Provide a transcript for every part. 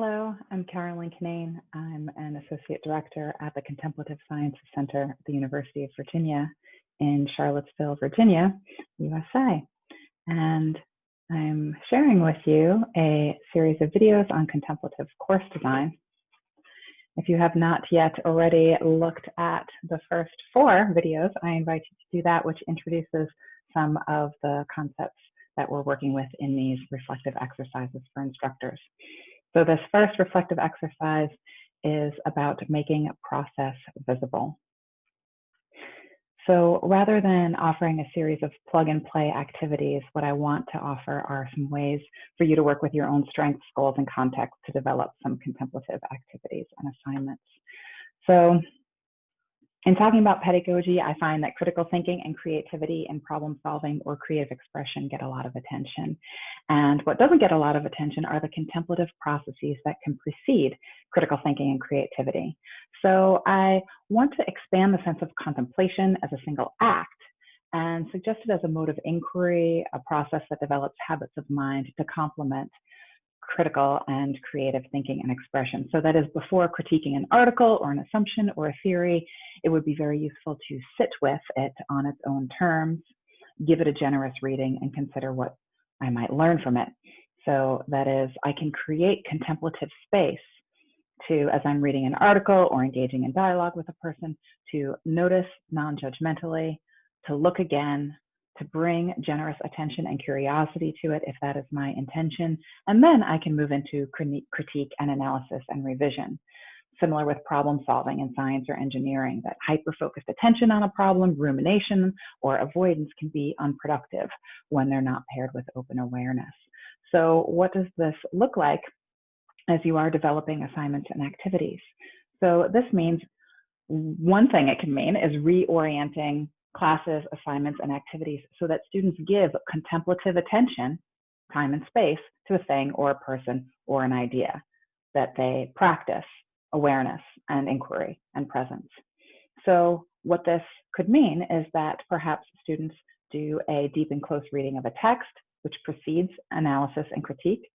Hello, I'm Carolyn Kinane. I'm an Associate Director at the Contemplative Sciences Center at the University of Virginia in Charlottesville, Virginia, USA. And I'm sharing with you a series of videos on contemplative course design. If you have not yet already looked at the first 4 videos, I invite you to do that, which introduces some of the concepts that we're working with in these reflective exercises for instructors. So this first reflective exercise is about making a process visible. So rather than offering a series of plug and play activities, what I want to offer are some ways for you to work with your own strengths, goals, and context to develop some contemplative activities and assignments. So in talking about pedagogy, I find that critical thinking and creativity and problem solving or creative expression get a lot of attention. And what doesn't get a lot of attention are the contemplative processes that can precede critical thinking and creativity. So I want to expand the sense of contemplation as a single act and suggest it as a mode of inquiry, a process that develops habits of mind to complement critical and creative thinking and expression. So that is, before critiquing an article or an assumption or a theory, it would be very useful to sit with it on its own terms, give it a generous reading, and consider what I might learn from it. So that is, I can create contemplative space to, as I'm reading an article or engaging in dialogue with a person, to notice non-judgmentally, to look again, to bring generous attention and curiosity to it if that is my intention, and then I can move into critique and analysis and revision. Similar with problem solving in science or engineering, that hyper-focused attention on a problem, rumination, or avoidance can be unproductive when they're not paired with open awareness. So what does this look like as you are developing assignments and activities? So this means, one thing it can mean is reorienting classes, assignments, and activities so that students give contemplative attention, time and space, to a thing or a person or an idea, that they practice awareness and inquiry and presence. So what this could mean is that perhaps students do a deep and close reading of a text, which precedes analysis and critique,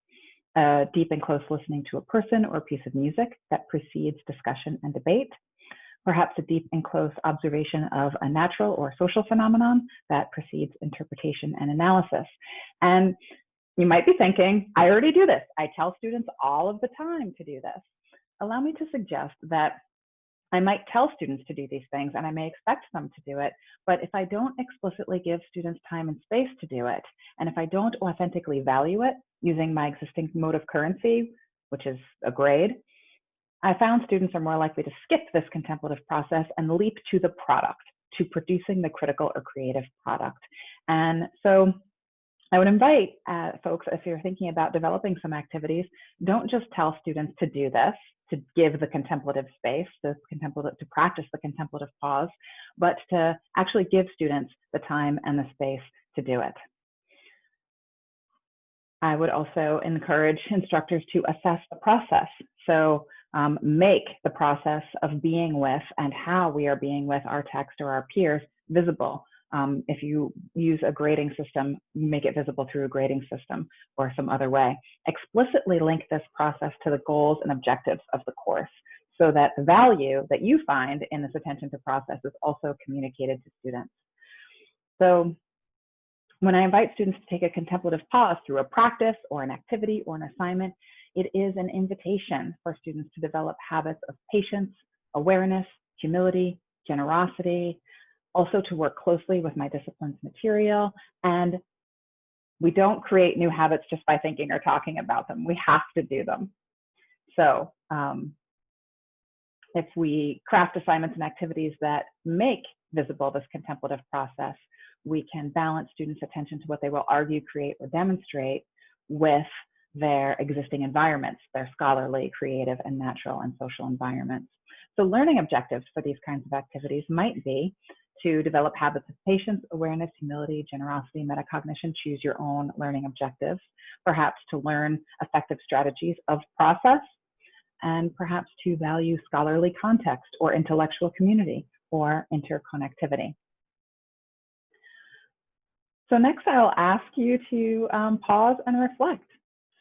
deep and close listening to a person or a piece of music that precedes discussion and debate, perhaps a deep and close observation of a natural or social phenomenon that precedes interpretation and analysis. And you might be thinking, I already do this. I tell students all of the time to do this. Allow me to suggest that I might tell students to do these things and I may expect them to do it, but if I don't explicitly give students time and space to do it, and if I don't authentically value it using my existing mode of currency, which is a grade, I found students are more likely to skip this contemplative process and leap to the product, to producing the critical or creative product. And so I would invite folks, if you're thinking about developing some activities, don't just tell students to do this, to give the contemplative space, to practice the contemplative pause, but to actually give students the time and the space to do it. I would also encourage instructors to assess the process. So make the process of being with and how we are being with our text or our peers visible. If you use a grading system, make it visible through a grading system or some other way. Explicitly link this process to the goals and objectives of the course so that the value that you find in this attention to process is also communicated to students. So when I invite students to take a contemplative pause through a practice or an activity or an assignment, it is an invitation for students to develop habits of patience, awareness, humility, generosity, also to work closely with my discipline's material. And we don't create new habits just by thinking or talking about them. We have to do them. So if we craft assignments and activities that make visible this contemplative process, we can balance students' attention to what they will argue, create, or demonstrate with their existing environments, their scholarly, creative, and natural and social environments. So learning objectives for these kinds of activities might be to develop habits of patience, awareness, humility, generosity, metacognition, choose your own learning objectives, perhaps to learn effective strategies of process, and perhaps to value scholarly context or intellectual community or interconnectivity. So next I'll ask you to pause and reflect.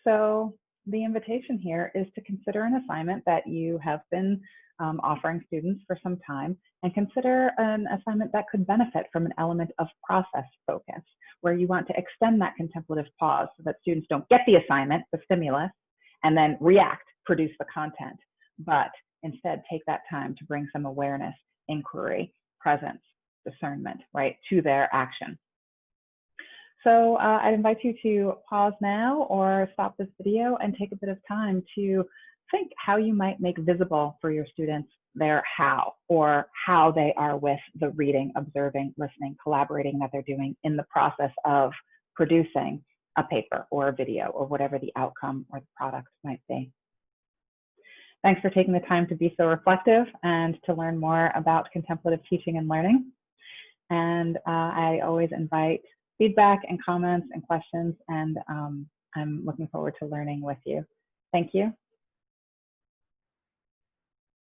So the invitation here is to consider an assignment that you have been offering students for some time, and consider an assignment that could benefit from an element of process focus, where you want to extend that contemplative pause so that students don't get the assignment, the stimulus, and then react, produce the content, but instead take that time to bring some awareness, inquiry, presence, discernment, right, to their action. So I'd invite you to pause now or stop this video and take a bit of time to think how you might make visible for your students their how, or how they are with the reading, observing, listening, collaborating that they're doing in the process of producing a paper or a video or whatever the outcome or the product might be. Thanks for taking the time to be so reflective and to learn more about contemplative teaching and learning. And I always invite feedback and comments and questions, and I'm looking forward to learning with you. Thank you.